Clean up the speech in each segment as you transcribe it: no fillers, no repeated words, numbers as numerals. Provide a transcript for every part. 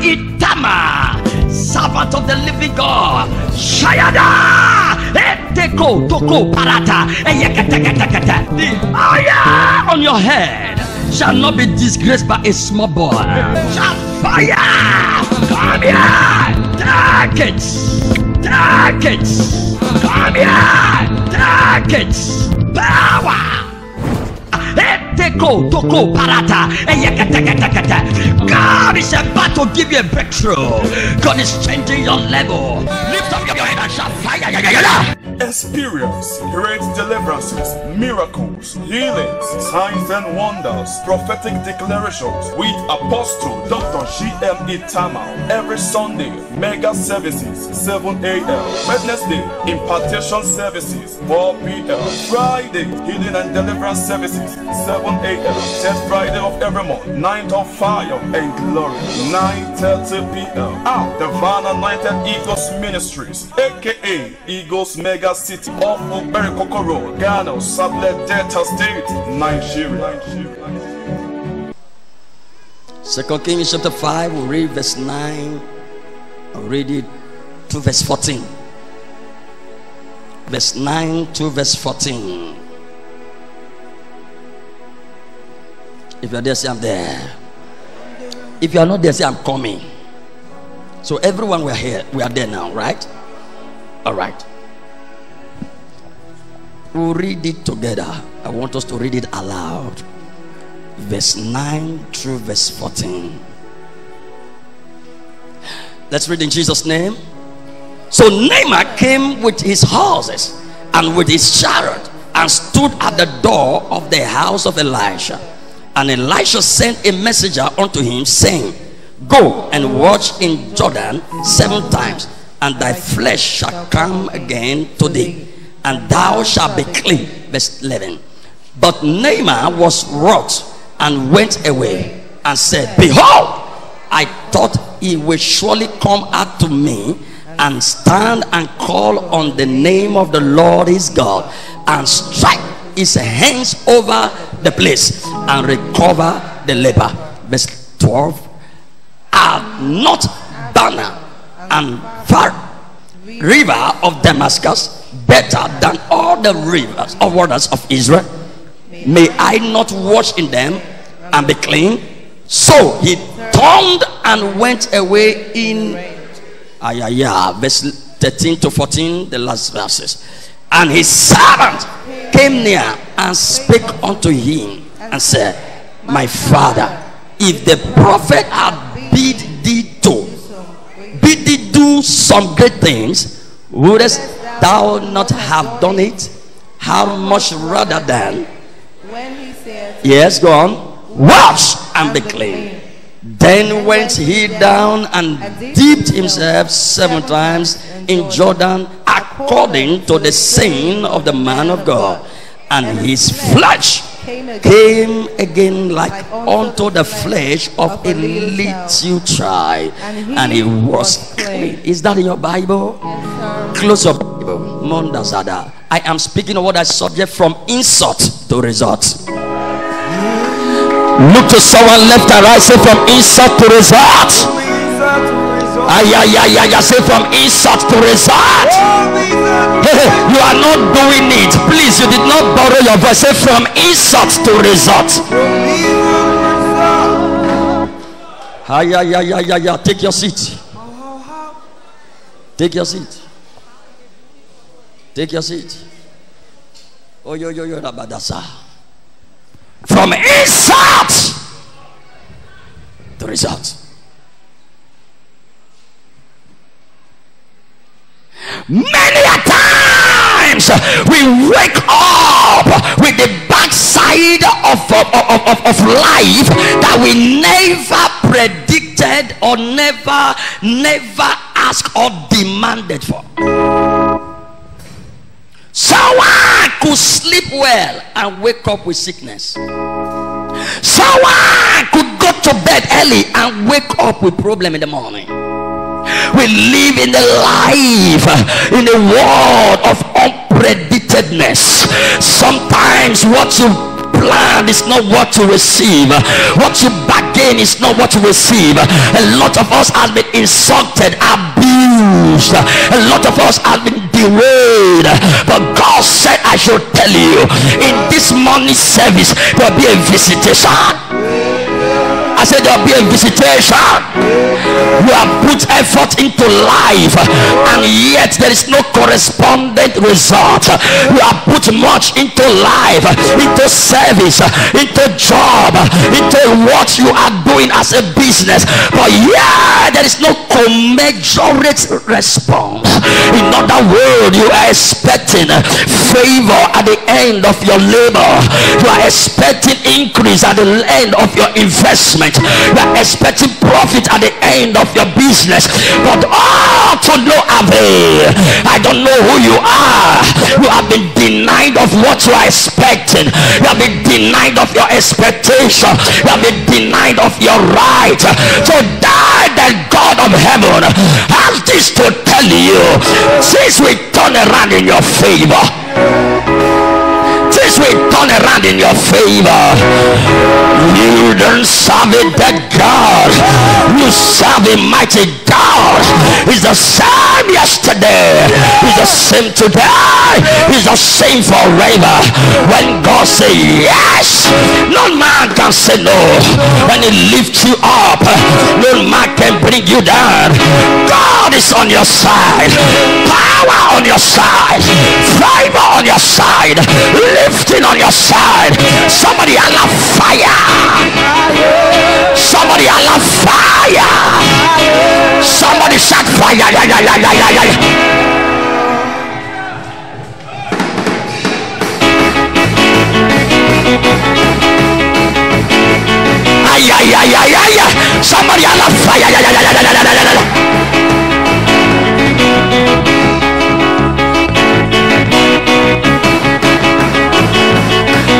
Itama, servant of the living God. Shayada, Eteko, Toko, Parata, the fire on your head shall not be disgraced by a small boy. Shall fire come here, take it, come here, take it, power. Teko, Toko, Parata, God is about to give you a breakthrough. God is changing your level. Lift up your head and shout fire. Experience great deliverances, miracles, healings, signs and wonders, prophetic declarations with Apostle Dr. G.M. Itama every Sunday, mega services 7 a.m. Wednesday, impartation services 4 p.m. Friday, healing and deliverance services 7 a.m. 10th Friday of every month, night of fire and glory 9:30 p.m. Divine Anointed Eagles Ministries, aka Eagles Mega City off of Berikoko Road, Ghana, Sablet Delta State, Nigeria. 2 Kings chapter 5, we'll read verse 9. I'll read it to verse 14. Verse 9 to verse 14. If you're there, say I'm there. If you are not there, say I'm coming. So everyone, we're here, we are there now, right? All right. We'll read it together. I want us to read it aloud. Verse 9 through verse 14. Let's read in Jesus' name. So Naaman came with his horses and with his chariot and stood at the door of the house of Elisha. And Elisha sent a messenger unto him, saying, Go and wash in Jordan 7 times, and thy flesh shall come again to thee, and thou shalt be clean. Verse 11. But Naaman was wroth and went away and said, Behold, I thought he will surely come out to me and stand and call on the name of the Lord his God and strike his hands over the place and recover the labor. Verse 12. Are not Banner and Far river of Damascus better than all the rivers or waters of Israel? May I not wash in them and be clean? So he turned and went away in verse 13 to 14, the last verses. And his servant came near and spake unto him and said, My father, if the prophet had bid thee do some great things, wouldest thou not have done it? How much rather than when he said, yes, go on, wash and be clean. Then went he down and dipped himself 7 times in Jordan, according to the saying of the man of God, and his flesh came again like unto the flesh of a little child, and he was clean. Is that in your Bible? Close your Bible. Mondazada. I am speaking of what I subject from insult to result. Look to someone left and right, say from insult to result. Say from insult to result. You are not doing it. Please, you did not borrow your voice. Say from insult to result. Take your seat. Take your seat. Take your seat. Oh, yo, Rabadasa. From insult to result. Many a times we wake up with the backside of life that we never predicted or never asked or demanded for. Someone could sleep well and wake up with sickness. Someone could go to bed early and wake up with problem in the morning. We live in a life, in a world of unpredictedness. Sometimes what you planned is not what you receive. What you bargain is not what you receive. A lot of us have been insulted, abused. A lot of us have been derailed. But God said I should tell you, in this morning service there will be a visitation. I said there will be a visitation. You have put effort into life and yet there is no correspondent result. You have put much into life, into service, into job, into what you are doing as a business, but yeah, there is no commensurate response. In other words, you are expecting favor at the end of your labor. You are expecting increase at the end of your investment. You are expecting profit at the end of your business, but all to no avail. I don't know who you are. You have been denied of what you are expecting. You have been denied of your expectation. You have been denied of your right. So die, the God of heaven has this to tell you. Since we turn around in your favor, since we turn around in your favor, you don't serve a dead God, you serve a mighty God. He's the same yesterday, he's the same today, he's the same forever. When God says yes, no man can say no. When he lifts you up, no man can bring you down. God is on your side, power on your side, favor on your side, lifting on your side. Somebody I love fire. Somebody I love fire. Somebody shout fire. Somebody I love fire.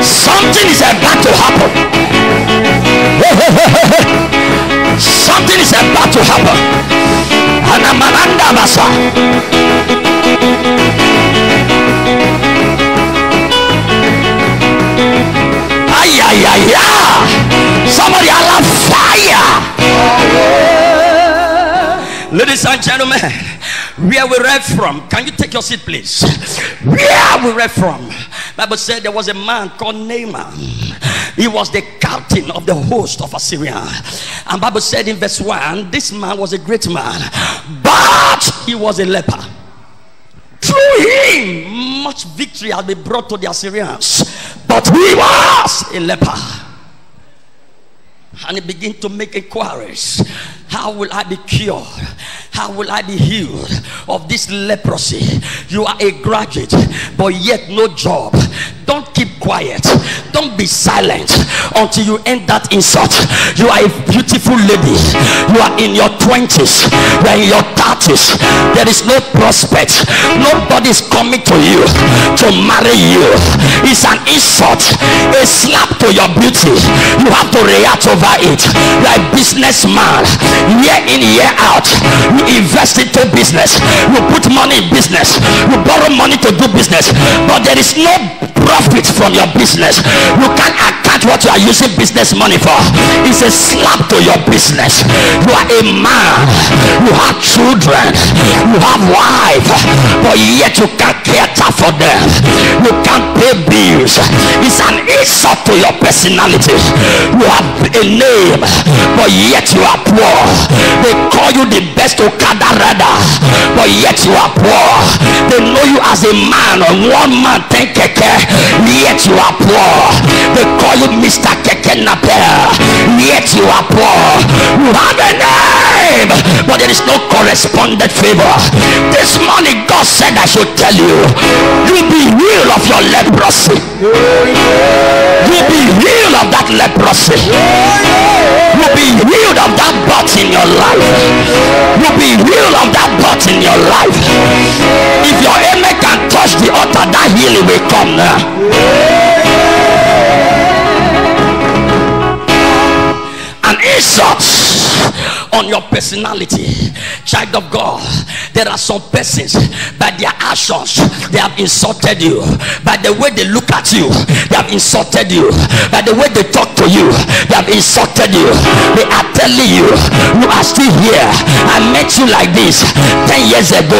Something is about to happen. Something is about to happen. Anamananda Masa. Somebody I love fire. Ladies and gentlemen, where we read from, can you take your seat please? Where we read from, Bible said there was a man called Naaman. He was the captain of the host of Assyria. And Bible said in verse 1, this man was a great man, but he was a leper. Through him much victory had been brought to the Assyrians, but he was a leper. And he began to make inquiries. How will I be cured? How will I be healed of this leprosy? You are a graduate, but yet no job. Don't keep quiet. Don't be silent until you end that insult. You are a beautiful lady. You are in your 20s. You are in your 30s. There is no prospect. Nobody is coming to you to marry you. It's an insult, a slap to your beauty. You have to react over it. You are a businessman. Year in, year out, you invest into business. You put money in business. You borrow money to do business. But there is no profit from your business. You can't account what you are using business money for. It's a slap to your business. You are a man, you have children, you have wife, but yet you can't cater for them. You can't pay bills. It's an insult to your personality. You have a name, but yet you are poor. They call you the best Okada rider, but yet you are poor. They know you as a man, one man 10 keke, yet you are poor. They call you Mr. Keke Naper, yet you are poor. You have a name, but there is no correspondent favor. This morning God said I should tell you, you'll be healed of your leprosy. You'll be healed of that leprosy. You'll be healed of that butt in your life. You'll be healed of that butt in your life. If your amen can touch the altar, that healing will come now. An insult on on your personality. Child of God, there are some persons, by their actions, they have insulted you. By the way they look at you, they have insulted you. By the way they talk to you, they have insulted you. They are telling you, you are still here. I met you like this 10 years ago.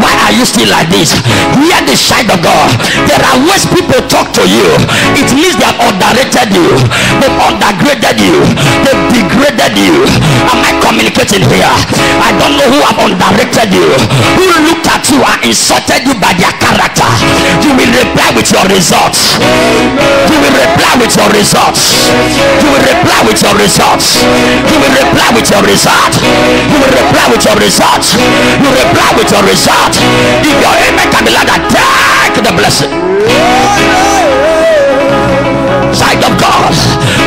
Why are you still like this? Hear the child of God. There are ways people talk to you. It means they have underrated you. They've undergraded you. They've degraded you. Am I communicating here? I don't know who have underrated you, who looked at you and insulted you by their character. You will reply with your results. You will reply with your results. You will reply with your results. You will reply with your results. You will reply with your results. You reply with your results. If your amen can be like that, take the blessing. Child of God,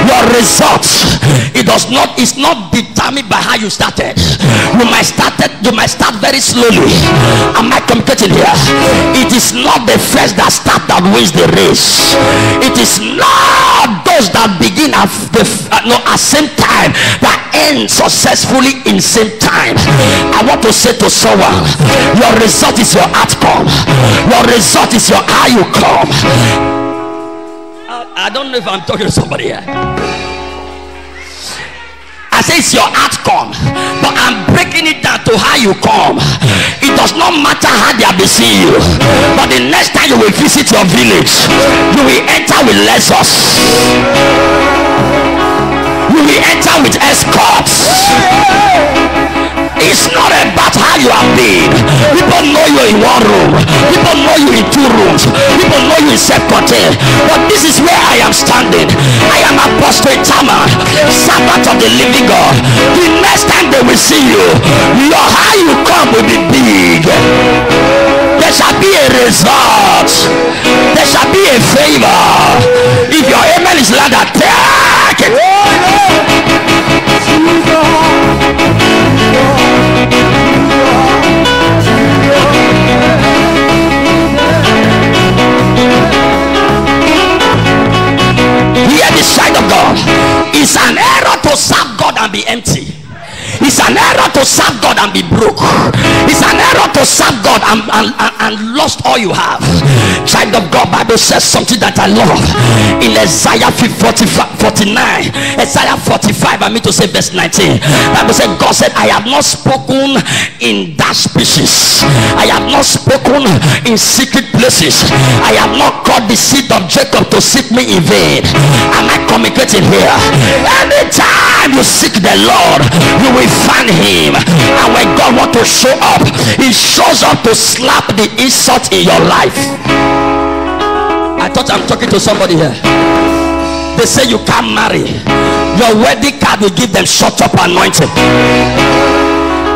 your results, it's not determined by how you started. You might start very slowly. Am I communicating here? It is not the first that start that wins the race. It is not those that begin at same time that end successfully in same time. I want to say to someone, your result is your outcome. Your result is your how you come. I don't know if I'm talking to somebody here. I say it's your outcome, but I'm breaking it down to how you come. It does not matter how they are seeing you, but the next time you will visit your village, you will enter with Lexus. You will enter with escorts. It's not about how you have been. People know you in one room. People know you in two rooms. People know you in self-contained. But this is where I am standing. I am Apostle Itama, servant of the living God. The next time they will see you, your how you come will be big. There shall be a result. There shall be a favor. If your amen is like that, take it. Hear the side of God. It's an error to serve God and be empty. It's an error to serve God and be broke. It's an error to serve God and lost all you have. Child of God, Bible says something that I love in Isaiah 49, Isaiah 45, I mean to say verse 19. Bible said, God said, I have not spoken in that species. I have not spoken in secret places. I have not called the seed of Jacob to seek me in vain. Am I communicating here? Anytime you seek the Lord, you will find him. And when God wants to show up, he shows up to slap the insult in your life. I thought I'm talking to somebody here. They say you can't marry. Your wedding card will give them shut up anointing.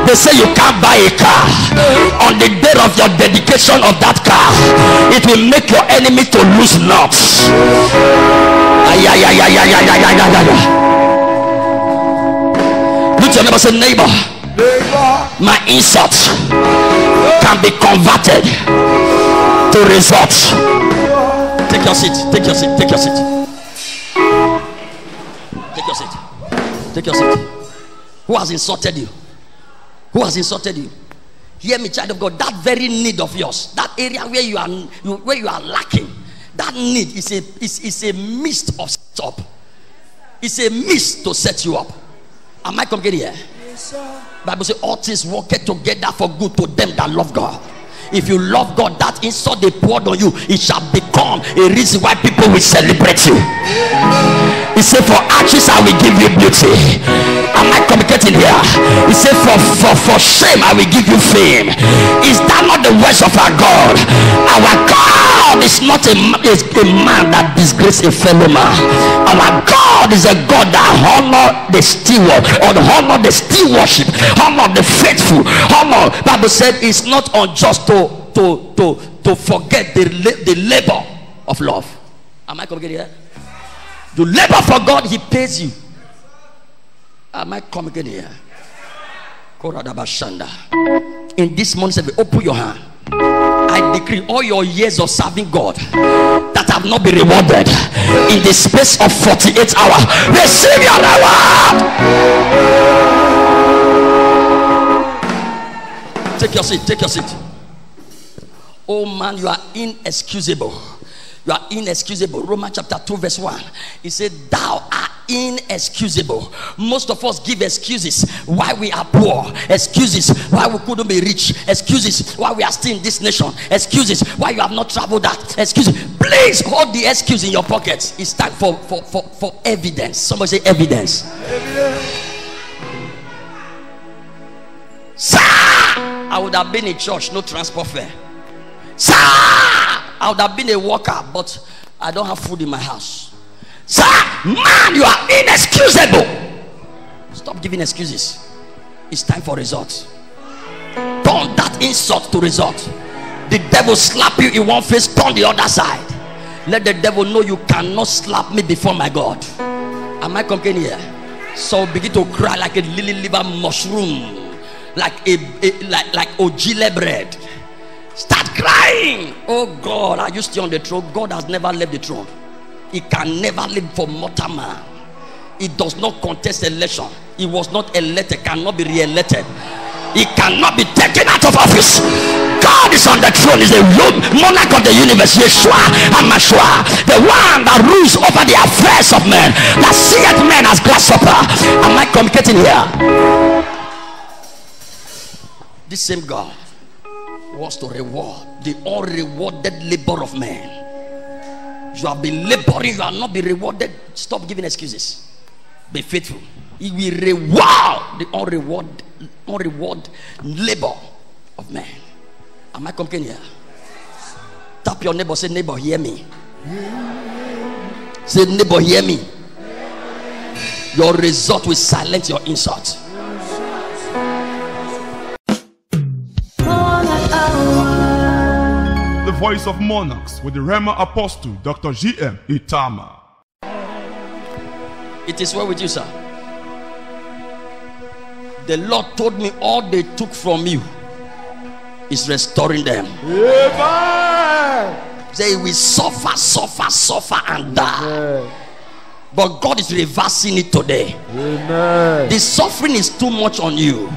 They say you can't buy a car. On the day of your dedication of that car, it will make your enemy to lose nuts. Look your neighbor, say, neighbor, my insult can be converted to results. Take your seat, take your seat, take your seat. Take your seat. Take your seat. Who has insulted you? Who has insulted you? Hear me, child of God. That very need of yours, that area where you are lacking, that need is a mist of stop. It's a mist to set you up. Am I coming here? Yes, sir. Bible says all things work together for good to them that love God. If you love God, that insult they poured on you, it shall become a reason why people will celebrate you. He said, for ashes I will give you beauty. Am I communicating here? He said, for shame I will give you fame. Is that not the words of our God? Our God is not a man that disgraces a fellow man. Our God is a God that honor the steward, or honor the stewardship, honor the faithful, honor. Bible said it's not unjust to forget the labor of love. Am I coming here? You labor for God, he pays you. Am I coming here? In this morning, open your hand. I decree all your years of serving God that have not been rewarded, in the space of 48 hours, receive your reward. Take your seat. Take your seat. Oh man, you are inexcusable. You are inexcusable. Romans chapter 2 verse 1. He said, thou art inexcusable. Most of us give excuses why we are poor, excuses why we couldn't be rich, excuses why we are still in this nation, excuses why you have not traveled that, excuses. Please hold the excuse in your pocket. It's time for evidence. Somebody say evidence. Sir, I would have been in church, no transport fare. Sir, I would have been a worker, but I don't have food in my house. Sir, man, you are inexcusable. Stop giving excuses. It's time for results. Turn that insult to result. The devil slap you in one face, turn the other side. Let the devil know you cannot slap me before my God. Am I complaining here? So begin to cry like a lily liver mushroom, like ojile bread. Start crying. Oh God, are you still on the throne? God has never left the throne. He can never live for mortal man. He does not contest election. He was not elected, cannot be re-elected. He cannot be taken out of office. God is on the throne. He's the monarch of the universe. Yeshua HaMashiach, the one that rules over the affairs of men, that seeth men as grasshopper. Am I communicating here? This same God wants to reward the unrewarded labor of men. You have been laboring, you have not been rewarded. Stop giving excuses. Be faithful. He will reward the unrewarded labor of man. Am I communicating here? Tap your neighbor, say, neighbor, hear me. Say, neighbor, hear me. Your result will silence your insult. The voice of monarchs with the Rhema Apostle, Dr. G.M. Itama. It is well with you, sir. The Lord told me all they took from you is restoring them. Amen. They will suffer and die. Amen. But God is reversing it today. Amen. The suffering is too much on you.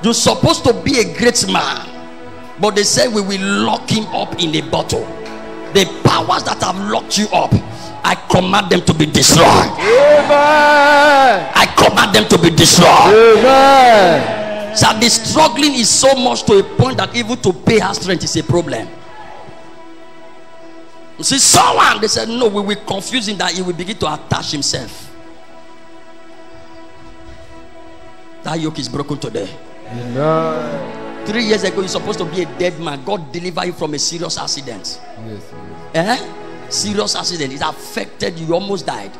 You're supposed to be a great man, but they say we will lock him up in a bottle. The powers that have locked you up, I command them to be destroyed. Amen. I command them to be destroyed. Amen. So the struggling is so much to a point that even to pay her strength is a problem. You see, someone, they said, no, we will confuse him that he will begin to attach himself. That yoke is broken today. Amen. 3 years ago, you're supposed to be a dead man. God delivered you from a serious accident. Yes. Serious accident. It affected you. You almost died.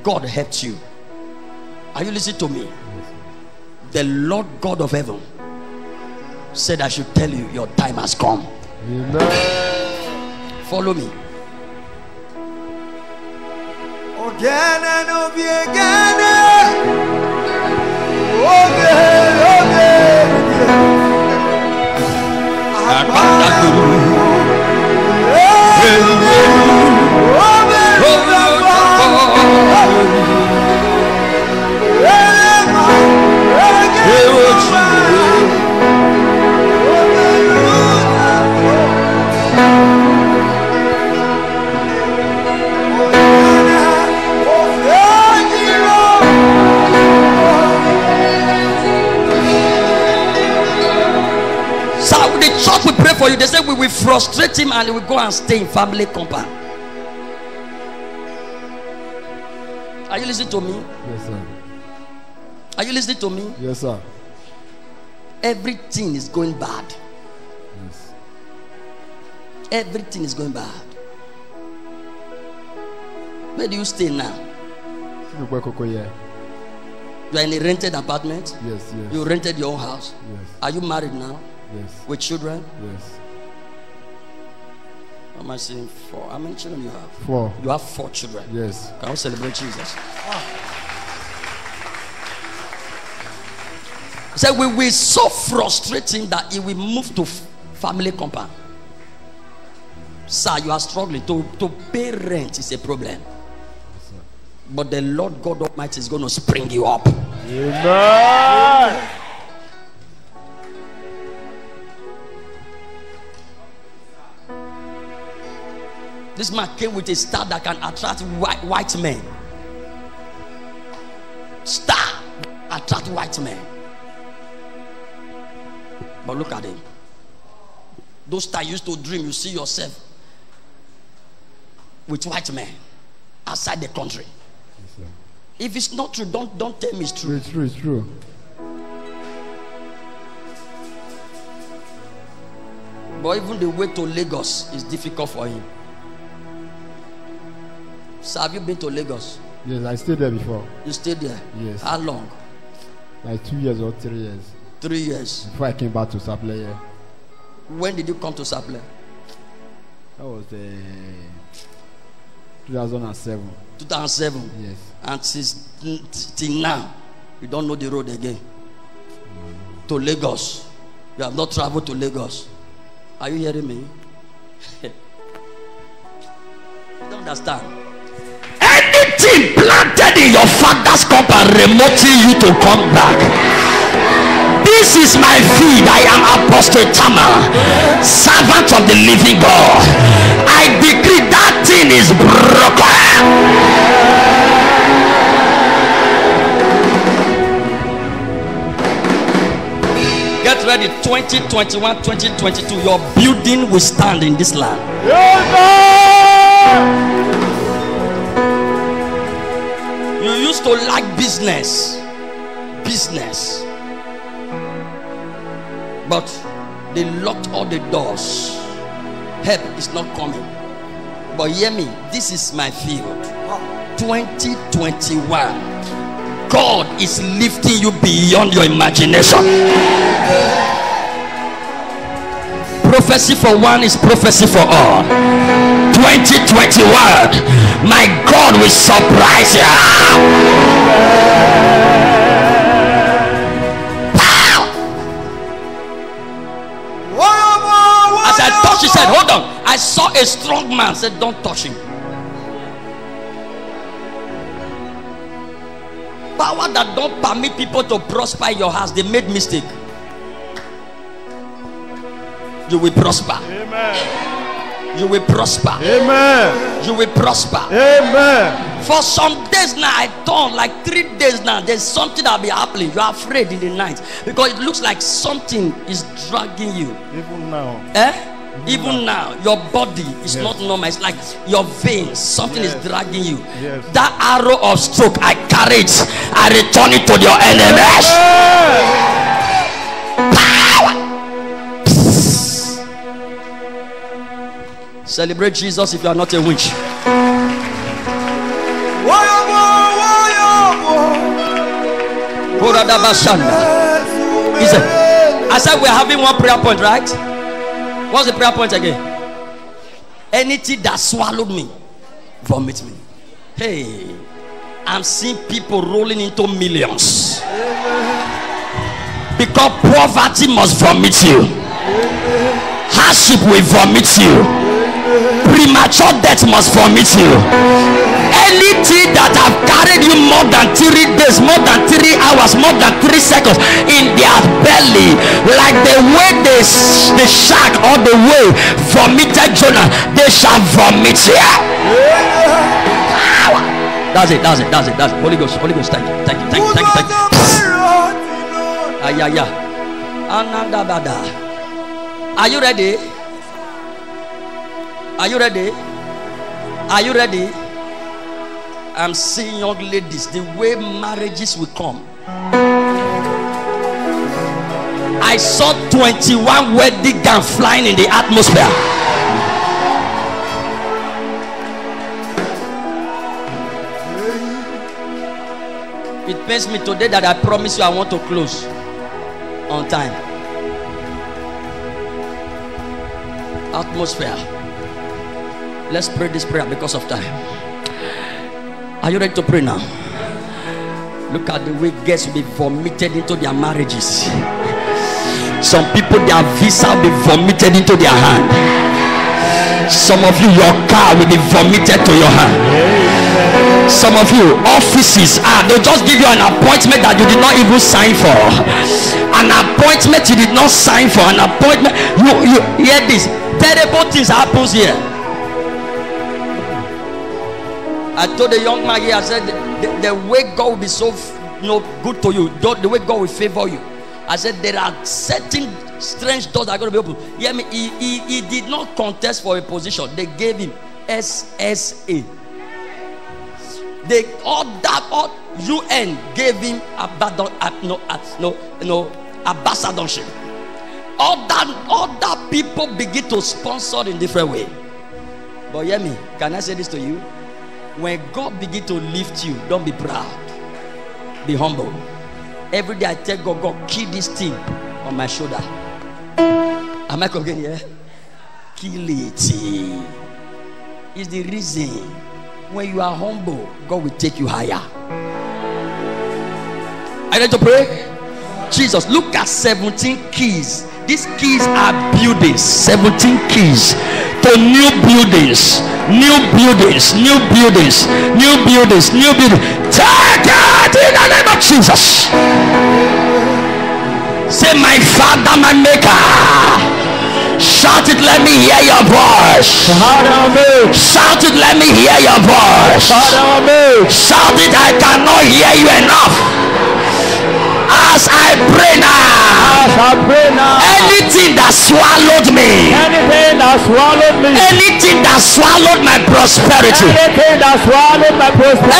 God helped you. Are you listening to me? The Lord God of heaven said I should tell you your time has come. Amen. Follow me. We pray for you. They say we will frustrate him and he will go and stay in family compound. Are you listening to me? Yes, sir. Are you listening to me? Yes, sir. Everything is going bad. Yes. Everything is going bad. Where do you stay now? You are in a rented apartment? Yes, yes. You rented your own house? Yes. Are you married now? Yes. With children? Yes. How am I saying 4? How many children you have? 4. You have 4 children. Yes. Can we celebrate Jesus? He said we will so frustrate him that he will move to family compound. Sir, you are struggling to pay rent is a problem. Yes, but the Lord God Almighty is going to spring you up. Amen. This man came with a star that can attract white men. Star attract white men. But look at him. Those stars used to dream. You see yourself with white men outside the country. Yes, If it's not true, don't tell me it's true. it's true. It's true. But even the way to Lagos is difficult for him. So have you been to Lagos? Yes, I stayed there before. You stayed there? Yes. How long? Like 2 years or 3 years 3 years. before I came back to Sapele. Yeah. When did you come to Sapele? That was 2007. 2007. Yes. And since till now, you don't know the road again. To Lagos. You have not traveled to Lagos. Are you hearing me? You don't understand. Anything planted in your father's cup and remoting you to come back. This is my feed. I am Apostle Tama, servant of the living God. I decree that thing is broken. Get ready. 2021, 2022. Your building will stand in this land. You used to like business. But they locked all the doors. Help is not coming. But hear me, this is my field. 2021. God is lifting you beyond your imagination. Prophecy for one is prophecy for all. 2021, my God will surprise you. As I touched, he said, hold on. I saw a strong man. Said, don't touch him. Power that don't permit people to prosper in your house, they made mistake. You will prosper. Amen. You will prosper. Amen. You will prosper. Amen. For some days now, I thought like 3 days now, there's something that will be happening. You are afraid in the night because it looks like something is dragging you. Even now. Even now, your body is not normal. It's like your veins, something is dragging you. Yes. That arrow of stroke, I carry it. I return it to your enemies. Power. Celebrate Jesus if you are not a witch. I said we're having one prayer point, right? What's the prayer point again? Anything that swallowed me, vomit me. Hey, I'm seeing people rolling into millions. Because poverty must vomit you. Hardship will vomit you. Premature death must vomit you. Anything that have carried you more than 3 days, more than 3 hours, more than 3 seconds in their belly, like the way the shark or the whale vomited Jonah, they shall vomit here. That's it. Holy Ghost, thank you. Are you ready? Are you ready? I'm seeing young ladies, the way marriages will come. I saw 21 wedding gowns flying in the atmosphere. It pains me today that I promise you I want to close on time. Atmosphere. Let's pray this prayer because of time. Are you ready to pray now? Look at the way guests will be vomited into their marriages. Some people, their visa will be vomited into their hand. Some of you, your car will be vomited to your hand. Some of you, offices, they'll just give you an appointment that you did not even sign for. An appointment you did not sign for. An appointment. You hear this? Terrible things happens here. I told the young man here, I said, the way God will be so good to you, the way God will favor you. I said, there are certain strange doors that are going to be open. Hear me, he did not contest for a position. They gave him SSA. All UN gave him ambassadorship. All that people begin to sponsor in different way. But hear me, can I say this to you? When God begin to lift you, don't be proud. Be humble. Every day I tell God, God, kill this thing on my shoulder. Am I coming here? Kill it. It's the reason. When you are humble, God will take you higher. Are you ready to pray? Jesus, look at 17 keys. These keys are buildings. 17 keys to new buildings. New buildings. New buildings. New buildings. New buildings. Take it in the name of Jesus. Say, my Father, my Maker. Shout it, let me hear your voice. Shout it, let me hear your voice. Shout it, I cannot hear you enough. As I pray now, anything that swallowed me, anything that swallowed my prosperity, anything that swallowed my greatness,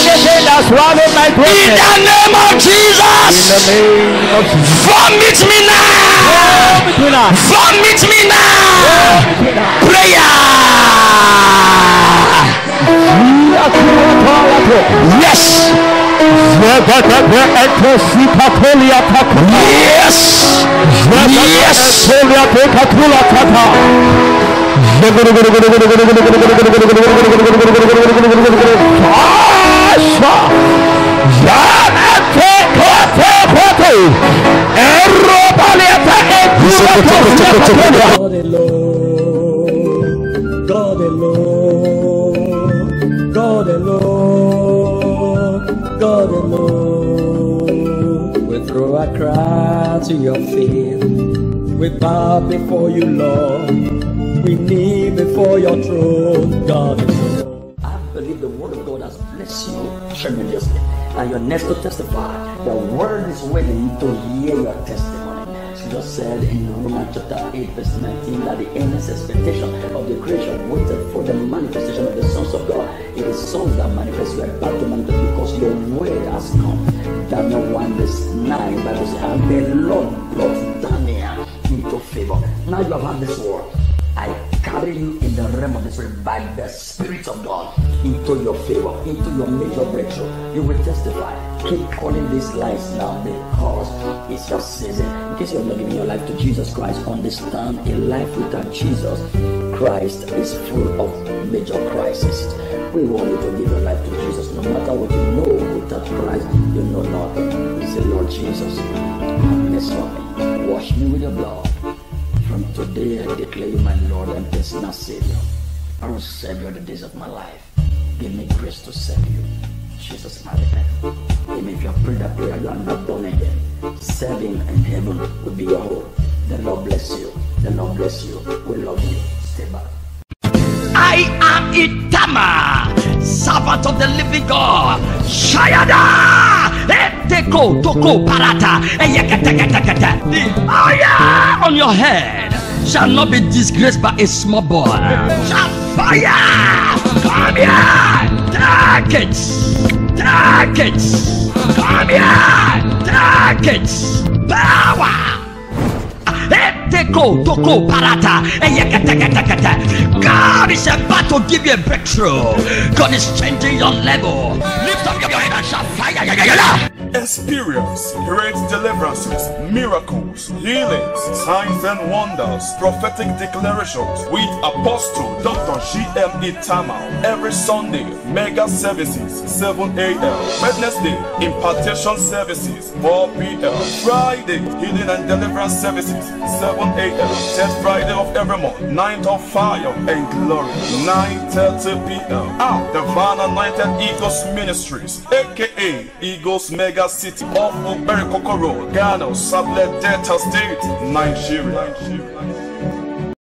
in the name of Jesus, vomit me now, vomit me now. Prayer. Yes. Yes. God alone, God alone, God alone. We throw a cry to your feet. We bow before you, Lord. We kneel before your throne, God alone. I believe the word of God has blessed you tremendously, and you're next to testify. The word is waiting to hear your testimony. Just said in Romans chapter 8 verse 19 that the earnest expectation of the creation waited for the manifestation of the sons of God. It is sons that manifest. You are about to manifest because your word has come. Daniel 1 verse 9 Bible says, and the Lord brought Daniel into favor. Now you have had this word. I carry you in the realm of the spirit by the Spirit of God into your favor, into your major breakthrough. You will testify. Keep calling these lies now because it's your season. In case you have not given your life to Jesus Christ, understand a life without Jesus Christ is full of major crises. We want you to give your life to Jesus. No matter what you know, without Christ, you know nothing. Say, Lord Jesus, have mercy on me. Wash me with your blood. From today, I declare you my Lord and personal Savior. I will serve you all the days of my life. Give me grace to serve you. Jesus, my name. Even if you have prayed that prayer, you are not done again. Serving in heaven will be your home. The Lord bless you. The Lord bless you. We love you. Stay back. I am Itama, servant of the living God. Shayada, Eteko, Toko, Parata, the fire on your head shall not be disgraced by a small boy. Shall fire, come here, take it, come here, take it, power. God is about to give you a breakthrough. God is changing your level. Lift up your head and shout fire. Experience great deliverances, miracles, healings, signs and wonders, prophetic declarations with Apostle Dr. G.M.E. Tamal every Sunday, mega services 7 a.m. Wednesday, impartation services 4 p.m. Friday, healing and deliverance services 7 a.m. 10th Friday of every month, 9th of fire and glory 9:30 p.m. The Van Anointed Eagles Ministries, aka Eagles Mega City off of Berikoko Road, Ghana, Sublette Delta State, Nigeria.